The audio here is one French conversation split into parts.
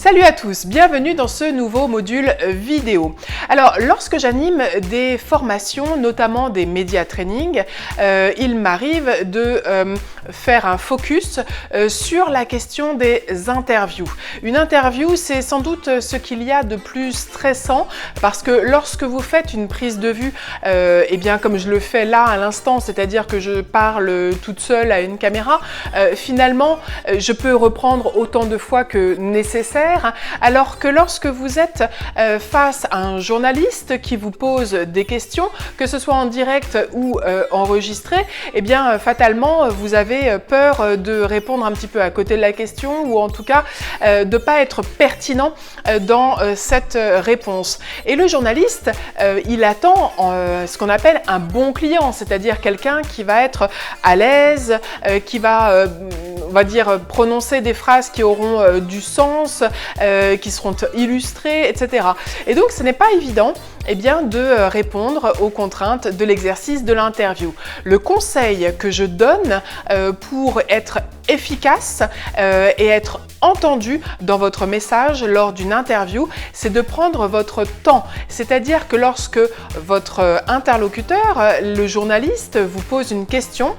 Salut à tous, bienvenue dans ce nouveau module vidéo. Alors, lorsque j'anime des formations, notamment des média training, il m'arrive de faire un focus sur la question des interviews. Une interview, c'est sans doute ce qu'il y a de plus stressant parce que lorsque vous faites une prise de vue, eh bien comme je le fais là à l'instant, c'est-à-dire que je parle toute seule à une caméra, finalement, je peux reprendre autant de fois que nécessaire. Alors que lorsque vous êtes face à un journaliste qui vous pose des questions, que ce soit en direct ou enregistré, eh bien fatalement vous avez peur de répondre un petit peu à côté de la question ou en tout cas de ne pas être pertinent dans cette réponse. Et le journaliste, il attend ce qu'on appelle un bon client, c'est-à-dire quelqu'un qui va être à l'aise, qui va on va dire prononcer des phrases qui auront du sens, qui seront illustrées, etc. Et donc ce n'est pas évident de répondre aux contraintes de l'exercice de l'interview. Le conseil que je donne pour être efficace et être entendu dans votre message lors d'une interview, c'est de prendre votre temps. C'est-à-dire que lorsque votre interlocuteur, le journaliste, vous pose une question,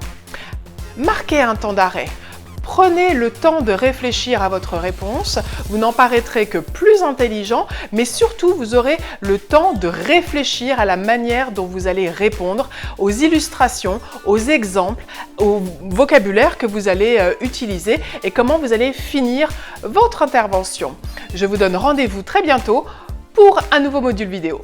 marquez un temps d'arrêt. Prenez le temps de réfléchir à votre réponse, vous n'en paraîtrez que plus intelligent, mais surtout vous aurez le temps de réfléchir à la manière dont vous allez répondre, aux illustrations, aux exemples, au vocabulaire que vous allez utiliser et comment vous allez finir votre intervention. Je vous donne rendez-vous très bientôt pour un nouveau module vidéo.